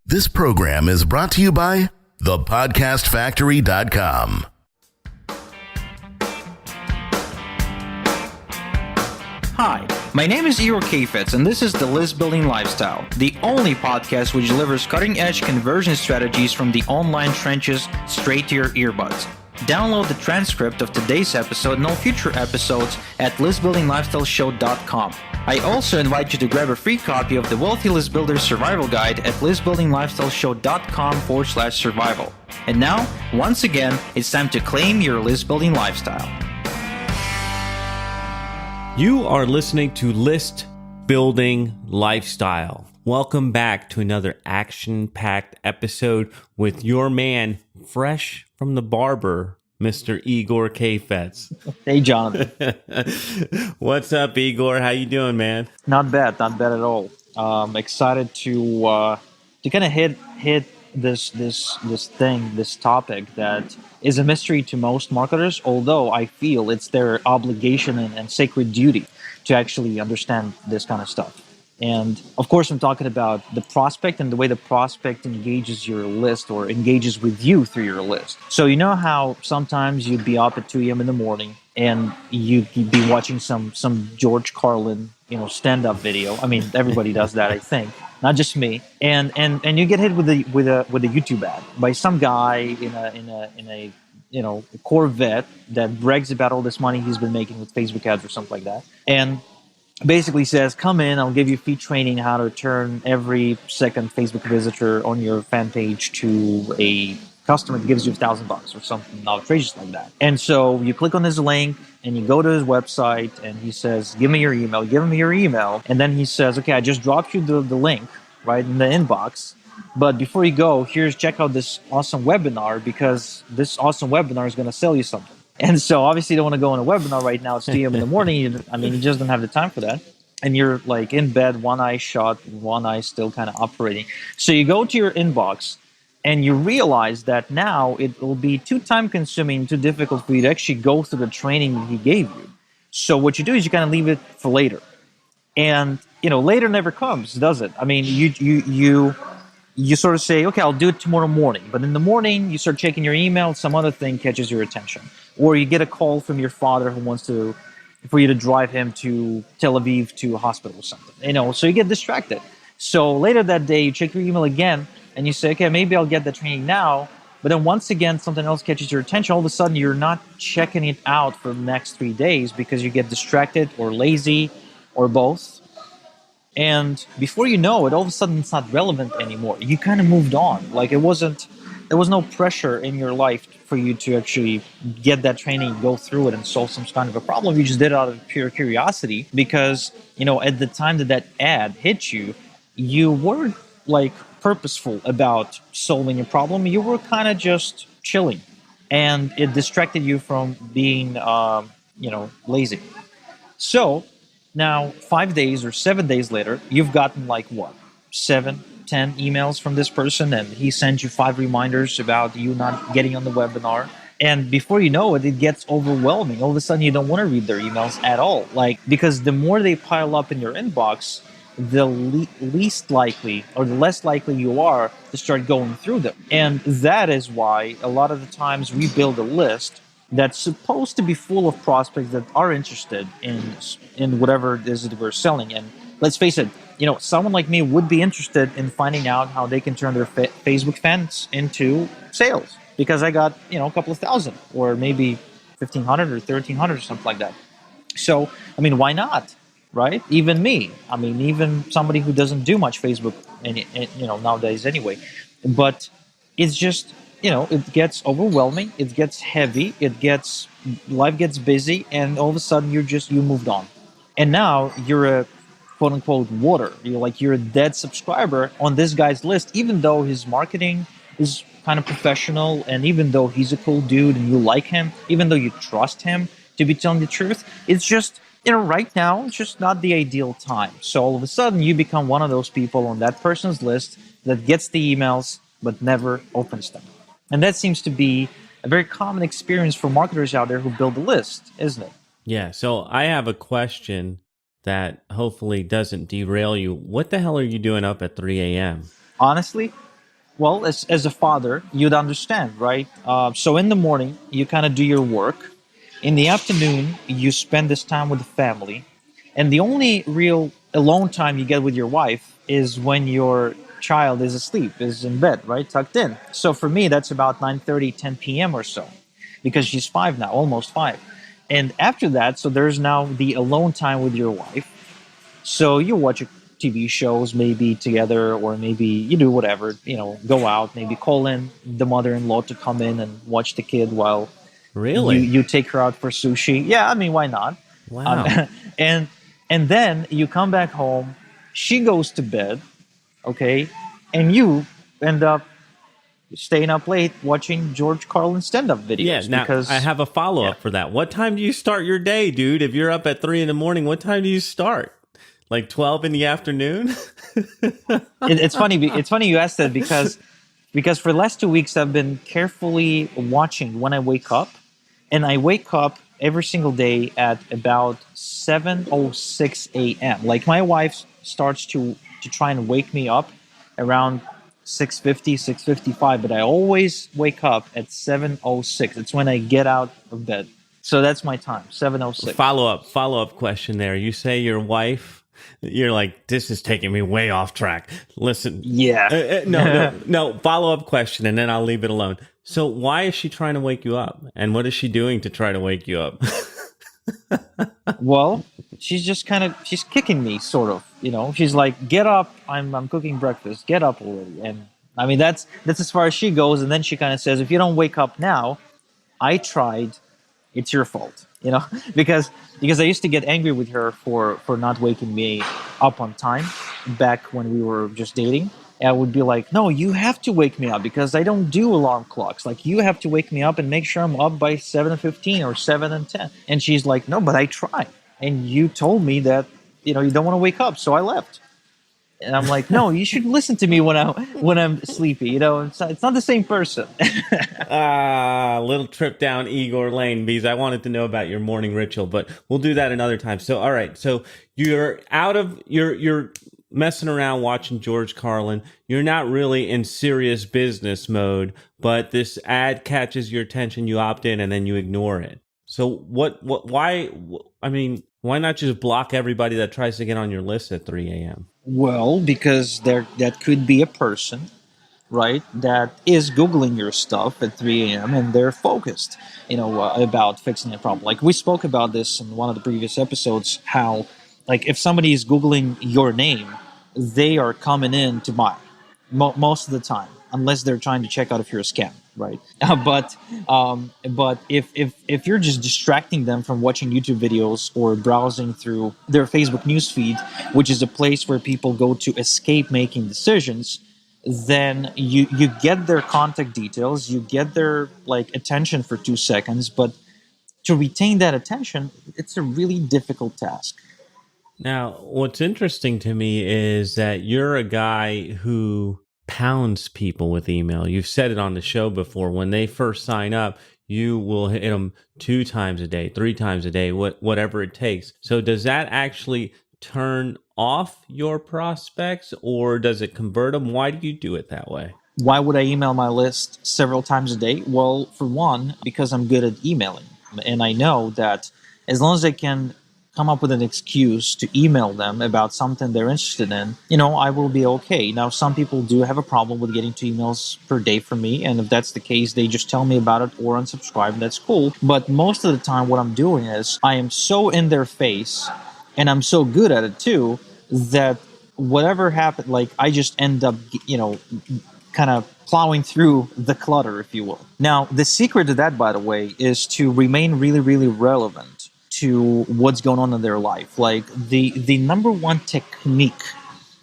This program is brought to you by thepodcastfactory.com. Hi, my name is Igor Kheifets, and this is The List Building Lifestyle, the only podcast which delivers cutting-edge conversion strategies from the online trenches straight to your earbuds. Download the transcript of today's episode and all future episodes at listbuildinglifestyleshow.com. I also invite you to grab a free copy of the Wealthy List Builder Survival Guide at listbuildinglifestyleshow.com/survival. And now, once again, it's time to claim your list building lifestyle. You are listening to List Building Lifestyle. Welcome back to another action-packed episode with your man, fresh from the barber, Mr. Igor Kheifets. Hey, Jonathan. What's up, Igor? How you doing, man? Not bad at all. Excited to kind of hit this topic that is a mystery to most marketers, although I feel it's their obligation and sacred duty to actually understand this kind of stuff. And of course, I'm talking about the prospect and the way the prospect engages your list or engages with you through your list. So you know how sometimes you'd be up at 2 a.m. in the morning and you'd be watching some George Carlin, stand-up video. I mean, everybody does that, I think. Not just me, and you get hit with a YouTube ad by some guy in a Corvette that brags about all this money he's been making with Facebook ads or something like that, and basically says, "Come in, I'll give you free training how to turn every second Facebook visitor on your fan page to a customer that gives you $1,000 or something outrageous like that." And so you click on his link and you go to his website and he says, give me your email, and then he says, okay, I just dropped you the link right in the inbox, but before you go, check out this awesome webinar, because this awesome webinar is going to sell you something. And so obviously you don't want to go on a webinar right now. It's 2 a.m. in the morning. You just don't have the time for that. And you're like in bed, one eye shut, one eye still kind of operating. So you go to your inbox and you realize that now it will be too time consuming, too difficult for you to actually go through the training that he gave you. So what you do is you kind of leave it for later. And, later never comes, does it? I mean, you sort of say, okay, I'll do it tomorrow morning. But in the morning, you start checking your email, some other thing catches your attention. Or you get a call from your father who wants for you to drive him to Tel Aviv to a hospital or something. So you get distracted. So later that day, you check your email again, and you say, okay, maybe I'll get the training now. But then once again, something else catches your attention. All of a sudden, you're not checking it out for the next 3 days because you get distracted or lazy or both. And before you know it, all of a sudden, it's not relevant anymore. You kind of moved on. Like there was no pressure in your life for you to actually get that training, go through it, and solve some kind of a problem. You just did it out of pure curiosity because, at the time that ad hit you, you weren't like purposeful about solving a problem. You were kind of just chilling, and it distracted you from being, lazy. So now 5 days or 7 days later, you've gotten 7, 10 emails from this person, and he sends you 5 reminders about you not getting on the webinar. And before you know it, it gets overwhelming. All of a sudden, you don't want to read their emails at all. Because the more they pile up in your inbox, the least likely or the less likely you are to start going through them. And that is why a lot of the times we build a list that's supposed to be full of prospects that are interested in whatever it is that we're selling. And let's face it, someone like me would be interested in finding out how they can turn their Facebook fans into sales, because I got, a couple of thousand or maybe 1,500 or 1,300 or something like that. So, why not? Right? Even me. Even somebody who doesn't do much Facebook, nowadays anyway. But it's just, it gets overwhelming. It gets heavy. Life gets busy, and all of a sudden you moved on, and now you're a quote unquote water. You're a dead subscriber on this guy's list, even though his marketing is kind of professional, and even though he's a cool dude and you like him, even though you trust him to be telling the truth, it's just. Right now, it's just not the ideal time. So all of a sudden, you become one of those people on that person's list that gets the emails but never opens them. And that seems to be a very common experience for marketers out there who build a list, isn't it? Yeah. So I have a question that hopefully doesn't derail you. What the hell are you doing up at 3 a.m.? Honestly, well, as a father, you'd understand, right? So in the morning, you kind of do your work. In the afternoon, you spend this time with the family. And the only real alone time you get with your wife is when your child is asleep, is in bed, right? Tucked in. So for me, that's about 9:30, 10 p.m. or so, because she's 5 now, almost 5. And after that, so there's now the alone time with your wife. So you watch TV shows maybe together, or maybe you do whatever, go out, maybe call in the mother-in-law to come in and watch the kid while you Really? you take her out for sushi. Yeah, I mean, why not? Um, Wow. and and then you come back home, she goes to bed, okay, and you end up staying up late watching George Carlin stand-up Yeah, videos now I because have a follow yeah. up for that. What time do you start your day, dude? If you're up at 3 in the morning, what time do you start? Like 12 in the afternoon? It's funny. It's funny you asked that because for the last 2 weeks I've been carefully watching when I wake up, and I wake up every single day at about 7:06 a.m. Like my wife starts to try and wake me up around 6:50, 6:55, but I always wake up at 7:06. It's when I get out of bed. So that's my time, 7:06. Follow up question there. You say your wife, you're like, this is taking me way off track. Listen, Yeah. no. Follow up question, and then I'll leave it alone. So, why is she trying to wake you up? And what is she doing to try to wake you up? Well, she's kicking me, sort of. She's like, "Get up! I'm cooking breakfast. Get up already!" And I mean, that's as far as she goes. And then she kind of says, "If you don't wake up now, I tried. It's your fault." Because I used to get angry with her for not waking me up on time back when we were just dating. And I would be like, "No, you have to wake me up because I don't do alarm clocks. Like you have to wake me up and make sure I'm up by 7:15 or 7:10." And she's like, "No, but I tried, and you told me that you don't want to wake up, so I left." And I'm like, "No, you should listen to me when I'm sleepy. It's not the same person." Little trip down Igor Lane, because I wanted to know about your morning ritual, but we'll do that another time. So, all right. So you're messing around watching George Carlin. You're not really in serious business mode, but this ad catches your attention. You opt in and then you ignore it. So why, I mean, why not just block everybody that tries to get on your list at 3 a.m.? Well, because that could be a person, right, that is Googling your stuff at 3 a.m. and they're focused, about fixing a problem. Like we spoke about this in one of the previous episodes, how, like, if somebody is Googling your name, they are coming in to buy most of the time, unless they're trying to check out if you're a scam, right? But if you're just distracting them from watching YouTube videos or browsing through their Facebook newsfeed, which is a place where people go to escape making decisions, then you get their contact details, you get their like attention for 2 seconds, but to retain that attention, it's a really difficult task. Now, what's interesting to me is that you're a guy who pounds people with email. You've said it on the show before. When they first sign up, you will hit them 2 times a day, 3 times a day, whatever it takes. So does that actually turn off your prospects, or does it convert them? Why do you do it that way? Why would I email my list several times a day? Well, for one, because I'm good at emailing. And I know that as long as I can come up with an excuse to email them about something they're interested in, I will be okay. Now, some people do have a problem with getting 2 emails per day from me. And if that's the case, they just tell me about it or unsubscribe. And that's cool. But most of the time, what I'm doing is I am so in their face, and I'm so good at it too, that whatever happened, like I just end up, kind of plowing through the clutter, if you will. Now, the secret to that, by the way, is to remain really, really relevant to what's going on in their life. Like the number one technique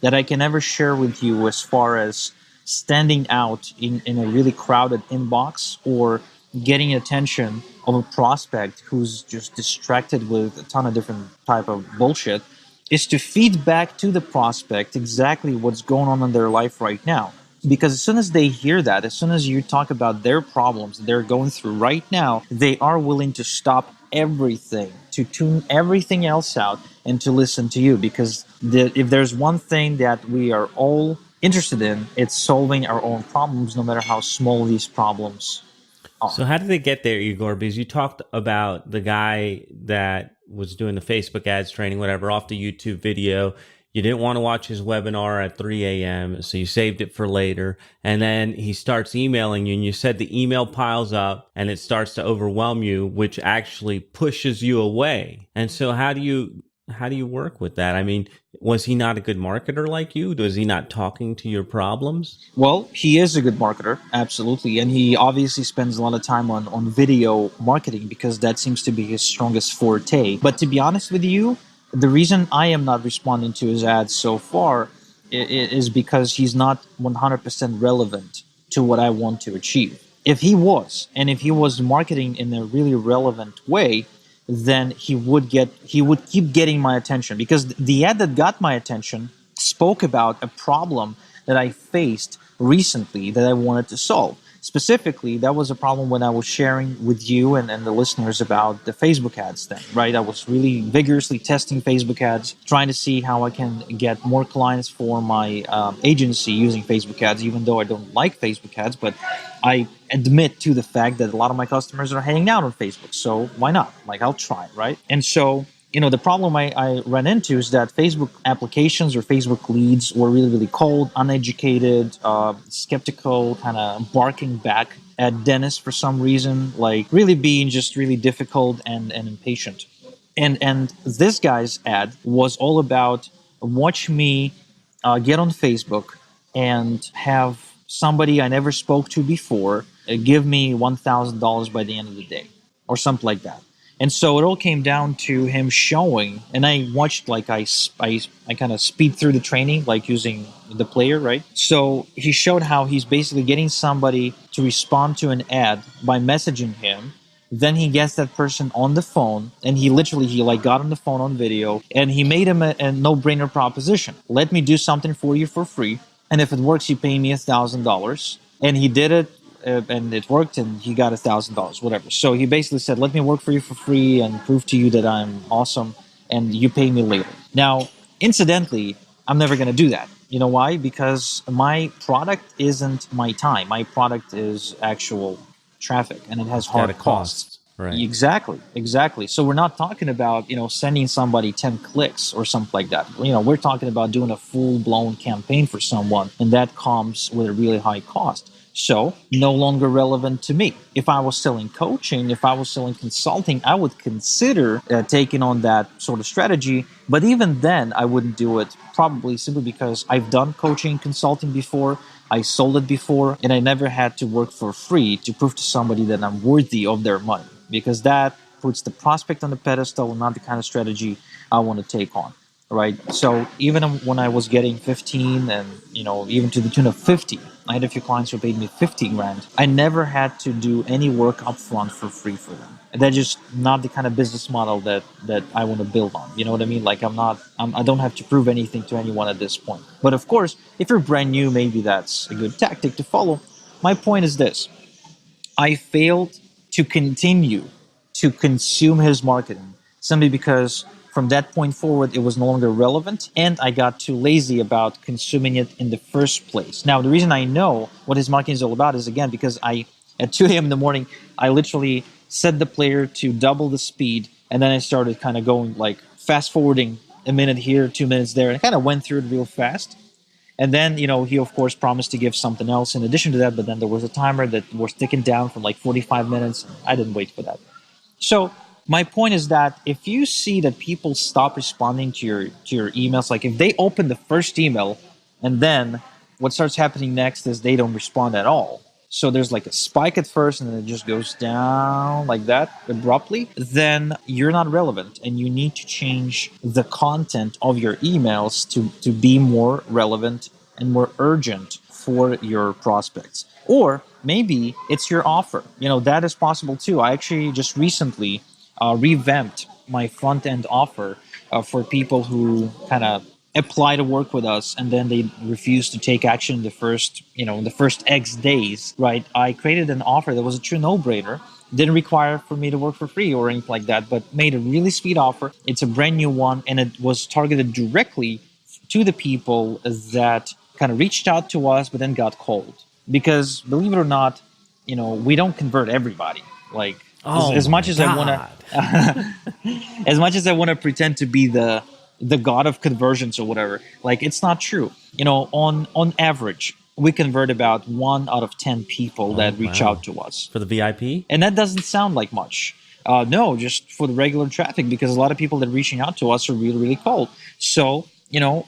that I can ever share with you as far as standing out in a really crowded inbox or getting attention of a prospect who's just distracted with a ton of different type of bullshit is to feed back to the prospect exactly what's going on in their life right now. Because as soon as they hear that, as soon as you talk about their problems they're going through right now, they are willing to stop everything to tune everything else out and to listen to you, because if there's one thing that we are all interested in, it's solving our own problems, no matter how small these problems are. So how did they get there, Igor? Because you talked about the guy that was doing the Facebook ads training, whatever, off the YouTube video. You didn't want to watch his webinar at 3 a.m., so you saved it for later. And then he starts emailing you, and you said the email piles up and it starts to overwhelm you, which actually pushes you away. And so how do you work with that? I mean, was he not a good marketer like you? Was he not talking to your problems? Well, he is a good marketer, absolutely. And he obviously spends a lot of time on video marketing, because that seems to be his strongest forte. But to be honest with you, the reason I am not responding to his ads so far is because he's not 100% relevant to what I want to achieve. If he was, and if he was marketing in a really relevant way, then he would keep getting my attention, because the ad that got my attention spoke about a problem that I faced recently that I wanted to solve. Specifically, that was a problem when I was sharing with you and the listeners about the Facebook ads thing, right? I was really vigorously testing Facebook ads, trying to see how I can get more clients for my agency using Facebook ads, even though I don't like Facebook ads, but I admit to the fact that a lot of my customers are hanging out on Facebook. So why not? Like, I'll try, right? And so, the problem I ran into is that Facebook applications or Facebook leads were really, really cold, uneducated, skeptical, kind of barking back at Dennis for some reason, like really being just really difficult and impatient. And this guy's ad was all about, watch me get on Facebook and have somebody I never spoke to before give me $1,000 by the end of the day, or something like that. And so it all came down to him showing, and I watched, like, I kind of speed through the training, like using the player, right? So he showed how he's basically getting somebody to respond to an ad by messaging him. Then he gets that person on the phone, and he got on the phone on video, and he made him a no-brainer proposition. Let me do something for you for free, and if it works, you pay me $1,000. And he did it, and it worked, and he got $1,000, whatever. So he basically said, let me work for you for free and prove to you that I'm awesome, and you pay me later. Now, incidentally, I'm never going to do that. You know why? Because my product isn't my time. My product is actual traffic, and it has hard costs. Right. Exactly. So we're not talking about, sending somebody 10 clicks or something like that. We're talking about doing a full-blown campaign for someone, and that comes with a really high cost. So no longer relevant to me. If I was selling coaching, if I was selling consulting, I would consider taking on that sort of strategy. But even then, I wouldn't do it, probably simply because I've done coaching and consulting before. I sold it before, and I never had to work for free to prove to somebody that I'm worthy of their money, because that puts the prospect on the pedestal, and not the kind of strategy I want to take on. Right. So even when I was getting 15 and, even to the tune of 50, I had a few clients who paid me 50 grand. I never had to do any work upfront for free for them. And that's just not the kind of business model that I want to build on. You know what I mean? Like, I don't have to prove anything to anyone at this point. But of course, if you're brand new, maybe that's a good tactic to follow. My point is this. I failed to continue to consume his marketing simply because from that point forward, it was no longer relevant, and I got too lazy about consuming it in the first place. Now, the reason I know what his marketing is all about is, again, because at 2 a.m. in the morning, I literally set the player to double the speed, and then I started kind of going, like, fast forwarding a minute here, 2 minutes there, and I kind of went through it real fast. And then, he, of course, promised to give something else in addition to that, but then there was a timer that was ticking down for like 45 minutes. And I didn't wait for that. So my point is that if you see that people stop responding to your emails, like if they open the first email and then what starts happening next is they don't respond at all. So there's like a spike at first and then it just goes down like that abruptly, then you're not relevant, and you need to change the content of your emails to be more relevant and more urgent for your prospects. Or maybe it's your offer. That is possible too. I actually just recently revamped my front end offer for people who kind of apply to work with us and then they refuse to take action in the first X days, right? I created an offer that was a true no-brainer Didn't require for me to work for free or anything like that, but made a really sweet offer. It's a brand new one, and it was targeted directly to the people that kind of reached out to us, but then got cold. Because believe it or not, we don't convert everybody. Like Oh as much my as I want God. to, as much as I want to pretend to be the god of conversions or whatever, like it's not true. On average, we convert about 1 out of 10 people Oh, that reach wow. out to us, For the VIP? and that doesn't sound like much. No, just for the regular traffic, because a lot of people that are reaching out to us are really, really cold. So,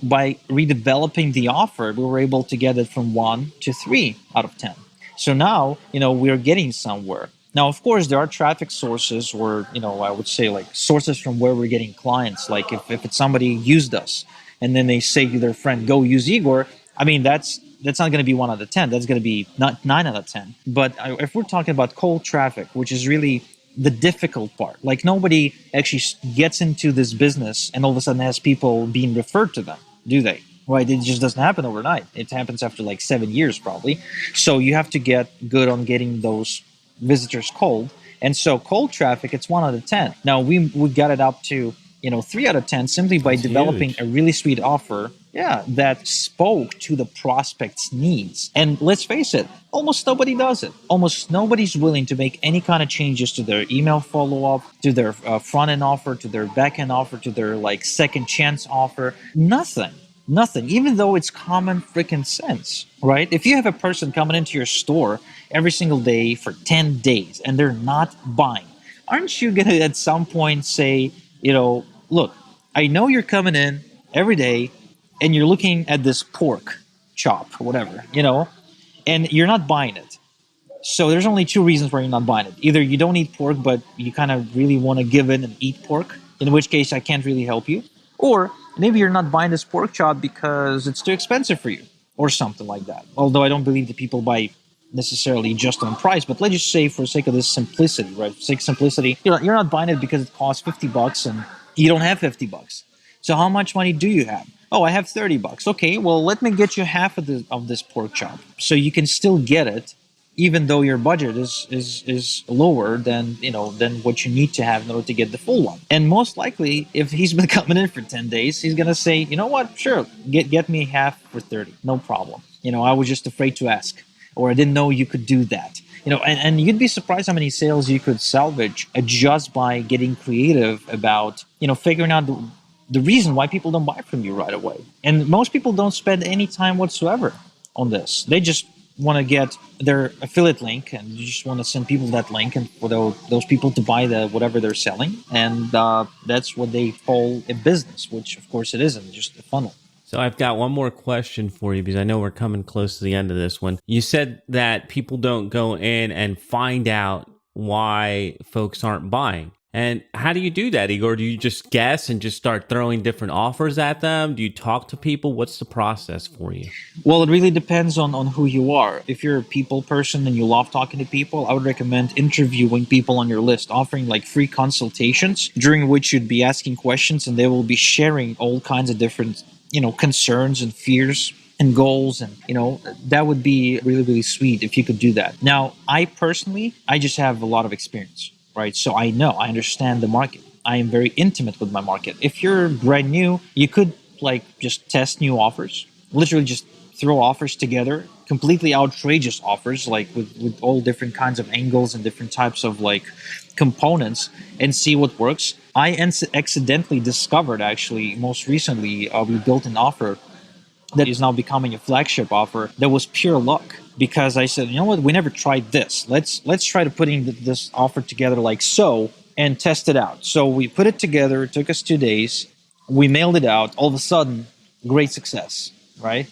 by redeveloping the offer, we were able to get it from 1 to 3 out of 10. So now, we're getting somewhere. Now, of course, there are traffic sources, or, I would say like sources from where we're getting clients. Like if it's somebody used us and then they say to their friend, go use Igor. I mean, that's not going to be 1 out of 10. That's going to be not 9 out of 10. But if we're talking about cold traffic, which is really the difficult part, like nobody actually gets into this business and all of a sudden has people being referred to them, do they? Right? It just doesn't happen overnight. It happens after like 7 years probably. So you have to get good on getting those visitors cold. And so cold traffic, it's 1 out of 10. Now we got it up to 3 out of 10 simply by That's developing huge. a really sweet offer, yeah, that spoke to the prospect's needs. And let's face it, almost nobody does it. Almost nobody's willing to make any kind of changes to their email follow-up, to their front end offer, to their back end offer, to their like second chance offer. Nothing, even though it's common freaking sense, right? If you have a person coming into your store every single day for 10 days and they're not buying, aren't you going to at some point say, look, I know you're coming in every day and you're looking at this pork chop, whatever, and you're not buying it. So there's only two reasons why you're not buying it. Either you don't eat pork, but you kind of really want to give in and eat pork, in which case I can't really help you. Or maybe you're not buying this pork chop because it's too expensive for you, or something like that. Although I don't believe that people buy necessarily just on price, but let's just say for the sake of this simplicity, right? For sake of simplicity, you're not buying it because it costs $50 and you don't have $50. So how much money do you have? Oh, I have $30. Okay, well let me get you half of this pork chop, so you can still get it even though your budget is lower than what you need to have in order to get the full one. And most likely, if he's been coming in for 10 days, he's gonna say, you know what, sure, get me half for 30, no problem. I was just afraid to ask, or I didn't know you could do that. And you'd be surprised how many sales you could salvage just by getting creative about figuring out the reason why people don't buy from you right away. And most people don't spend any time whatsoever on this. They just want to get their affiliate link, and you just want to send people that link and for those people to buy the whatever they're selling, and that's what they call a business, which of course it isn't, just a funnel. So I've got one more question for you because I know we're coming close to the end of this one. You said that people don't go in and find out why folks aren't buying. And how do you do that, Igor? Do you just guess and just start throwing different offers at them? Do you talk to people? What's the process for you? Well, it really depends on who you are. If you're a people person and you love talking to people, I would recommend interviewing people on your list, offering like free consultations during which you'd be asking questions and they will be sharing all kinds of different concerns and fears and goals, and that would be really, really sweet if you could do that. Now, I just have a lot of experience, right? So I understand the market. I am very intimate with my market. If you're brand new, you could like just test new offers, literally just throw offers together, completely outrageous offers, like with all different kinds of angles and different types of like components, and see what works. I accidentally discovered, actually, most recently, we built an offer that is now becoming a flagship offer that was pure luck, because I said, you know what, we never tried this. Let's try to putting this offer together like so and test it out. So we put it together. It took us 2 days. We mailed it out. All of a sudden, great success, right?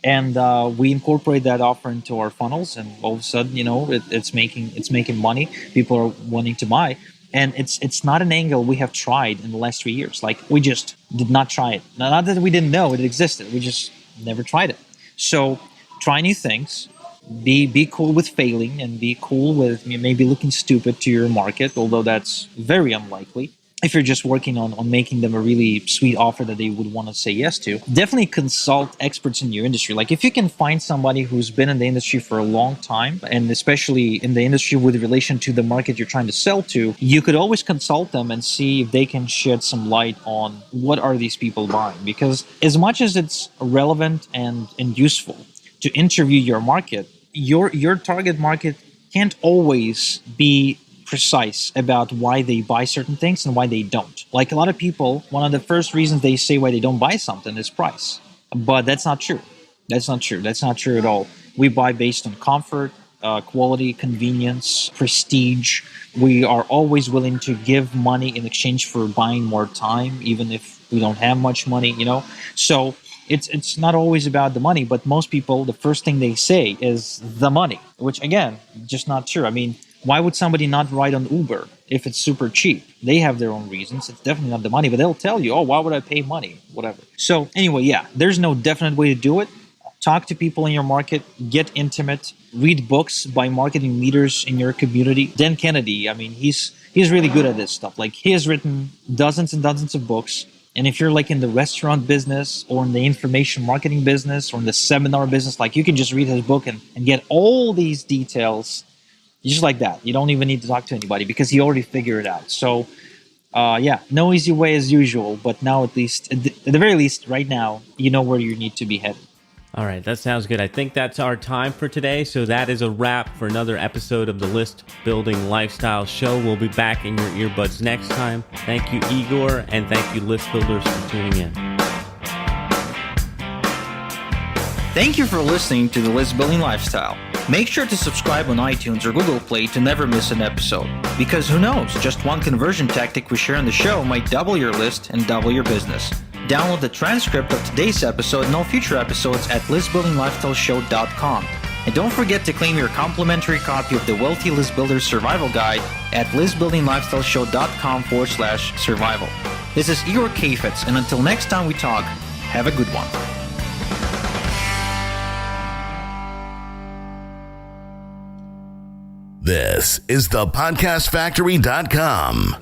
And we incorporate that offer into our funnels, and all of a sudden, it's making money. People are wanting to buy. And it's not an angle we have tried in the last 3 years. Like, we just did not try it. Not that we didn't know it existed. We just never tried it. So try new things. Be cool with failing, and be cool with maybe looking stupid to your market, although that's very unlikely. if you're just working on making them a really sweet offer that they would want to say yes to, definitely consult experts in your industry. Like if you can find somebody who's been in the industry for a long time, and especially in the industry with relation to the market you're trying to sell to, you could always consult them and see if they can shed some light on what are these people buying. Because as much as it's relevant and useful to interview your market, your target market can't always be precise about why they buy certain things and why they don't. Like a lot of people, one of the first reasons they say why they don't buy something is price. But that's not true. That's not true. That's not true at all. We buy based on comfort, quality, convenience, prestige. We are always willing to give money in exchange for buying more time, even if we don't have much money, So it's not always about the money, but most people, the first thing they say is the money, which again, just not true. I mean, why would somebody not ride on Uber if it's super cheap? They have their own reasons. It's definitely not the money, but they'll tell you, oh, why would I pay money? Whatever. So anyway, yeah, there's no definite way to do it. Talk to people in your market, get intimate, read books by marketing leaders in your community. Dan Kennedy, I mean, he's really good at this stuff. Like he has written dozens and dozens of books. And if you're like in the restaurant business or in the information marketing business or in the seminar business, like you can just read his book and get all these details just like that. You don't even need to talk to anybody because he already figured it out. So, yeah, no easy way as usual. But now at least, at the very least, right now, you know where you need to be headed. All right, that sounds good. I think that's our time for today. So that is a wrap for another episode of the List Building Lifestyle Show. We'll be back in your earbuds next time. Thank you, Igor, and thank you, List Builders, for tuning in. Thank you for listening to the List Building Lifestyle. Make sure to subscribe on iTunes or Google Play to never miss an episode. Because who knows, just one conversion tactic we share on the show might double your list and double your business. Download the transcript of today's episode and all future episodes at listbuildinglifestyleshow.com. And don't forget to claim your complimentary copy of the Wealthy List Builder Survival Guide at listbuildinglifestyleshow.com/survival. This is Igor Kheifets, and until next time we talk, have a good one. This is the podcastfactory.com.